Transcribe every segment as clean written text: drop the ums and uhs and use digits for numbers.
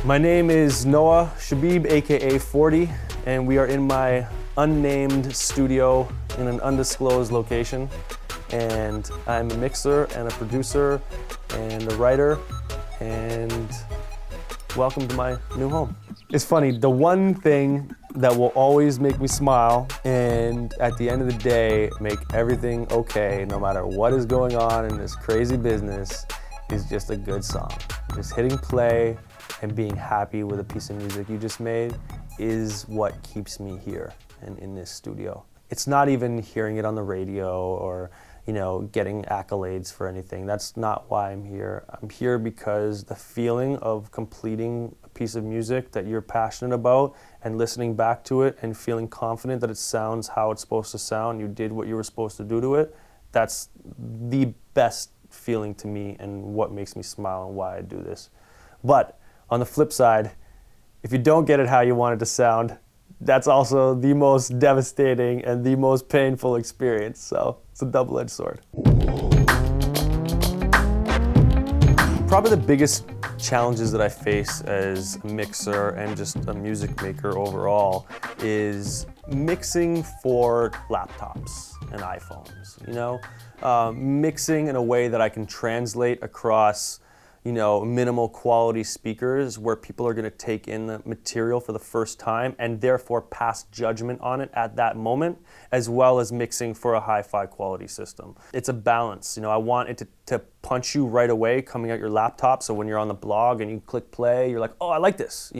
My name is Noah Shebib, aka 40, and we are in my unnamed studio in an undisclosed location. And I'm a mixer and a producer and a writer, and welcome to my new home. It's funny, the one thing that will always make me smile and at the end of the day make everything okay, no matter what is going on in this crazy business, is just a good song. Just hitting play and being happy with a piece of music you just made is what keeps me here and in this studio. It's not even hearing it on the radio or, getting accolades for anything. That's not why I'm here. I'm here because the feeling of completing a piece of music that you're passionate about and listening back to it and feeling confident that it sounds how it's supposed to sound, you did what you were supposed to do to it, that's the best feeling to me and what makes me smile and why I do this. But on the flip side, if you don't get it how you want it to sound, that's also the most devastating and the most painful experience. So it's a double-edged sword. Probably the biggest challenges that I face as a mixer and just a music maker overall is mixing for laptops and iPhones, mixing in a way that I can translate across minimal quality speakers where people are going to take in the material for the first time and therefore pass judgment on it at that moment, as well as mixing for a hi-fi quality system. It's a balance. I want it to punch you right away coming out your laptop, so when you're on the blog and you click play, you're like, oh, I like this,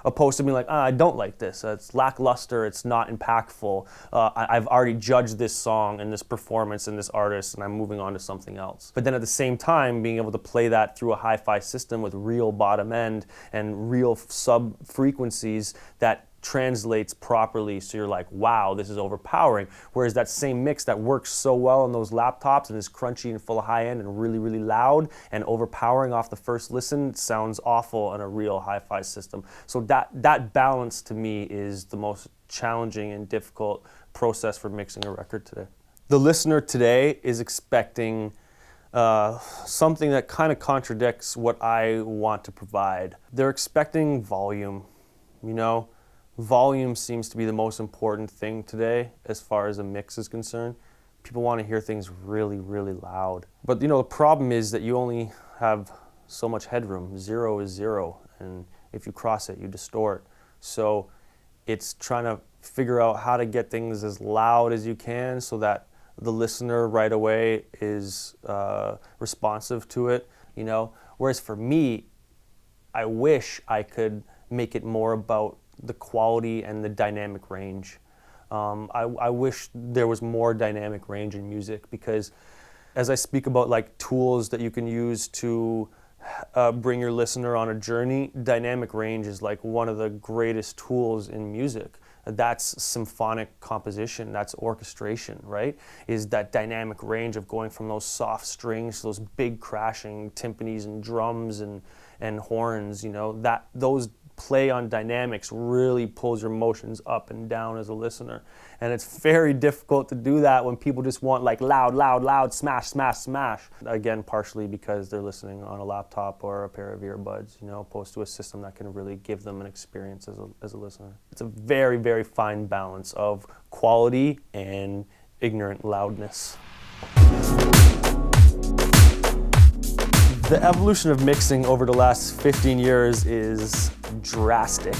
opposed to being like, I don't like this. It's lackluster, it's not impactful. I've already judged this song and this performance and this artist and I'm moving on to something else. But then at the same time, being able to play that through a hi-fi system with real bottom end and real sub frequencies that translates properly, so you're like, wow, this is overpowering. Whereas that same mix that works so well on those laptops and is crunchy and full of high end and really, really loud and overpowering off the first listen sounds awful on a real hi-fi system. So that balance to me is the most challenging and difficult process for mixing a record today. The listener today is expecting something that kind of contradicts what I want to provide. They're expecting volume, Volume seems to be the most important thing today as far as a mix is concerned. People want to hear things really, really loud. But the problem is that you only have so much headroom. 0 is 0, and if you cross it, you distort. So it's trying to figure out how to get things as loud as you can so that the listener right away is responsive to it, Whereas for me, I wish I could make it more about the quality and the dynamic range. I wish there was more dynamic range in music, because as I speak about like tools that you can use to bring your listener on a journey, dynamic range is like one of the greatest tools in music. That's symphonic composition, that's orchestration, right? Is that dynamic range of going from those soft strings to those big crashing timpanis and drums and horns, that those play on dynamics really pulls your emotions up and down as a listener. And it's very difficult to do that when people just want like loud, loud, loud, smash, smash, smash. Again, partially because they're listening on a laptop or a pair of earbuds, opposed to a system that can really give them an experience as a listener. It's a very, very fine balance of quality and ignorant loudness. The evolution of mixing over the last 15 years is drastic.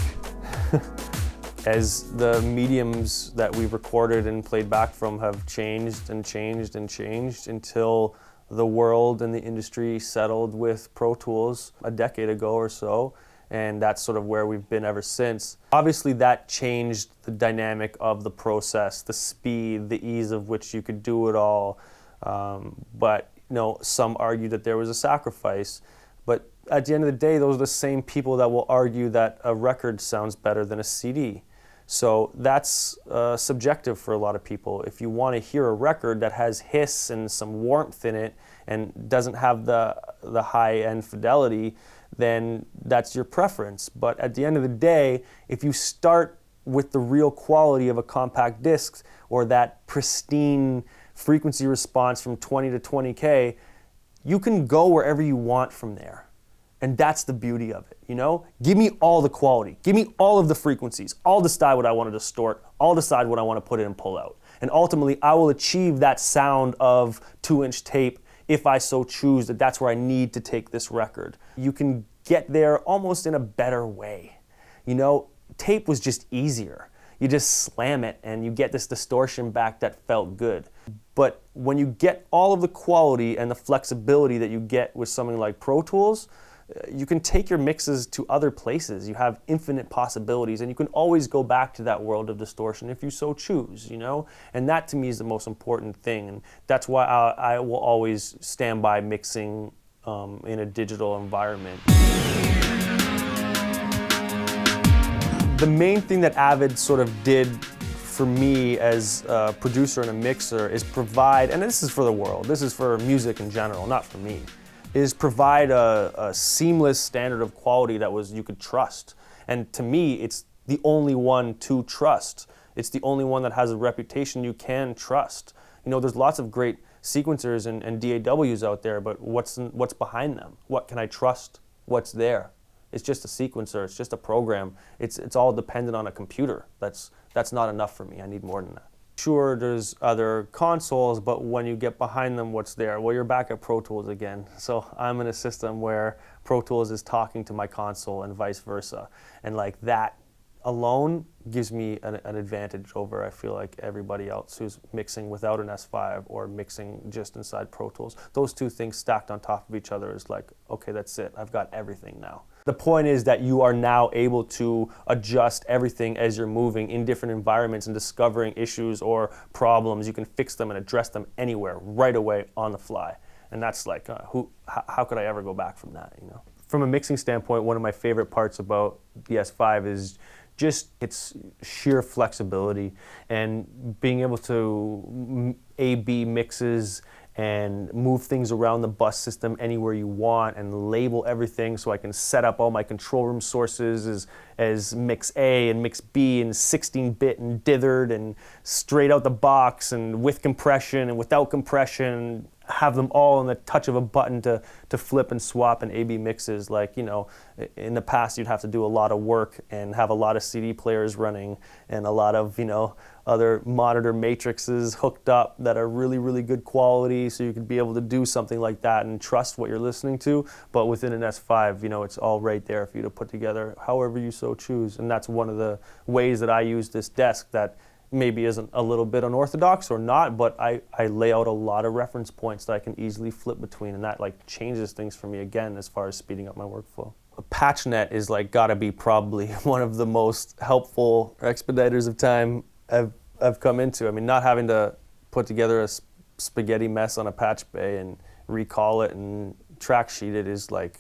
As the mediums that we recorded and played back from have changed and changed and changed until the world and the industry settled with Pro Tools a decade ago or so, and that's sort of where we've been ever since. Obviously that changed the dynamic of the process, the speed, the ease of which you could do it all, but some argue that there was a sacrifice, but at the end of the day, those are the same people that will argue that a record sounds better than a CD. So that's subjective for a lot of people. If you want to hear a record that has hiss and some warmth in it and doesn't have the high-end fidelity, then that's your preference. But at the end of the day, if you start with the real quality of a compact disc or that pristine frequency response from 20 to 20K, you can go wherever you want from there. And that's the beauty of it, you know? Give me all the quality. Give me all of the frequencies. I'll decide what I want to distort. I'll decide what I want to put in and pull out. And ultimately, I will achieve that sound of 2-inch tape if I so choose that that's where I need to take this record. You can get there almost in a better way. You know, tape was just easier. You just slam it and you get this distortion back that felt good. But when you get all of the quality and the flexibility that you get with something like Pro Tools, you can take your mixes to other places. You have infinite possibilities, and you can always go back to that world of distortion if you so choose, you know? And that to me is the most important thing, and that's why I will always stand by mixing in a digital environment. The main thing that Avid sort of did for me as a producer and a mixer is provide, and this is for the world, this is for music in general, not for me, is provide a seamless standard of quality that you could trust. And to me, it's the only one to trust. It's the only one that has a reputation you can trust. You know, there's lots of great sequencers and DAWs out there, but what's behind them? What can I trust? What's there? It's just a sequencer, it's just a program. It's all dependent on a computer. That's not enough for me, I need more than that. Sure, there's other consoles, but when you get behind them, what's there? Well, you're back at Pro Tools again. So I'm in a system where Pro Tools is talking to my console and vice versa. And like that alone gives me an advantage over, I feel like, everybody else who's mixing without an S5 or mixing just inside Pro Tools. Those two things stacked on top of each other is like, okay, that's it. I've got everything now. The point is that you are now able to adjust everything as you're moving in different environments and discovering issues or problems. You can fix them and address them anywhere, right away, on the fly. And that's like, how could I ever go back from that, you know? From a mixing standpoint, one of my favorite parts about the S5 is just its sheer flexibility and being able to A/B mixes and move things around the bus system anywhere you want and label everything so I can set up all my control room sources as mix A and mix B and 16-bit and dithered and straight out the box and with compression and without compression, have them all in the touch of a button to flip and swap and A/B mixes. Like, you know, in the past you'd have to do a lot of work and have a lot of CD players running and a lot of, you know, other monitor matrices hooked up that are really, really good quality so you can be able to do something like that and trust what you're listening to. But within an S5, you know, it's all right there for you to put together however you so choose. And that's one of the ways that I use this desk that maybe isn't a little bit unorthodox or not, but I lay out a lot of reference points that I can easily flip between, and that like changes things for me again as far as speeding up my workflow. A patch net is like gotta be probably one of the most helpful expediters of time I've come into. I mean, not having to put together a spaghetti mess on a patch bay and recall it and track sheet it is like,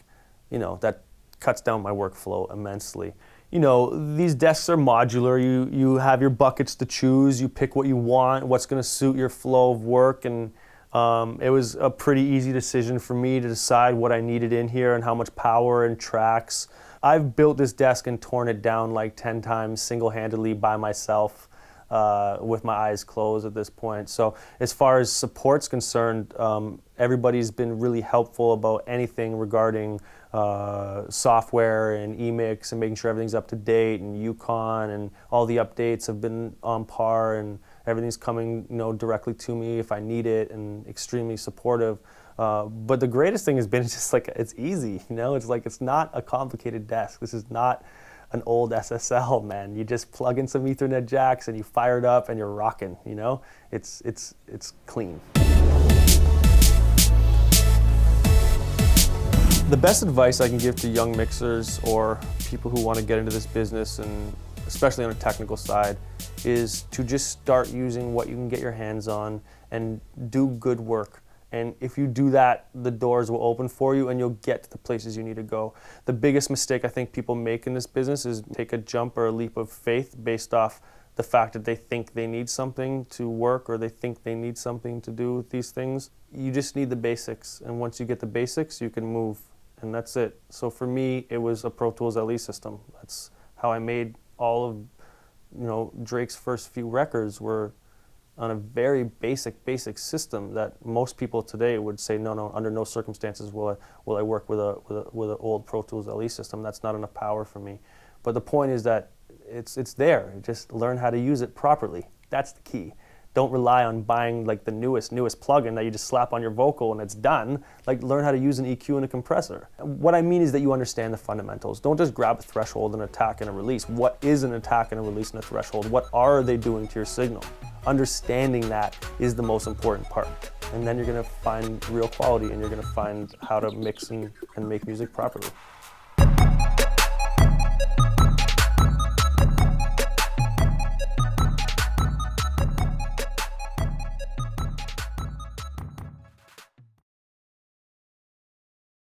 you know, that cuts down my workflow immensely. You know, these desks are modular. You have your buckets to choose. You pick what you want, what's going to suit your flow of work. And it was a pretty easy decision for me to decide what I needed in here and how much power and tracks. I've built this desk and torn it down like 10 times single-handedly by myself with my eyes closed at this point. So as far as support's concerned, everybody's been really helpful about anything regarding software and emix and making sure everything's up to date, and Yukon and all the updates have been on par and everything's coming, you know, directly to me if I need it, and extremely supportive. But the greatest thing has been just like, it's easy, you know, it's like, it's not a complicated desk. This is not an old SSL, man. You just plug in some Ethernet jacks and you fire it up and you're rocking, you know? It's clean. The best advice I can give to young mixers or people who want to get into this business, and especially on a technical side, is to just start using what you can get your hands on and do good work. And if you do that, the doors will open for you and you'll get to the places you need to go. The biggest mistake I think people make in this business is take a jump or a leap of faith based off the fact that they think they need something to work or they think they need something to do with these things. You just need the basics, and once you get the basics, you can move, and that's it. So for me, it was a Pro Tools LE system. That's how I made all of, you know, Drake's first few records were on a very basic system that most people today would say, no, under no circumstances will I work with an old Pro Tools LE system. That's not enough power for me. But the point is that it's there. Just learn how to use it properly. That's the key. Don't rely on buying like the newest plugin that you just slap on your vocal and it's done. Like, learn how to use an EQ and a compressor. What I mean is that you understand the fundamentals. Don't just grab a threshold, an attack, and a release. What is an attack and a release and a threshold? What are they doing to your signal? Understanding that is the most important part. And then you're gonna find real quality, and you're gonna find how to mix and make music properly.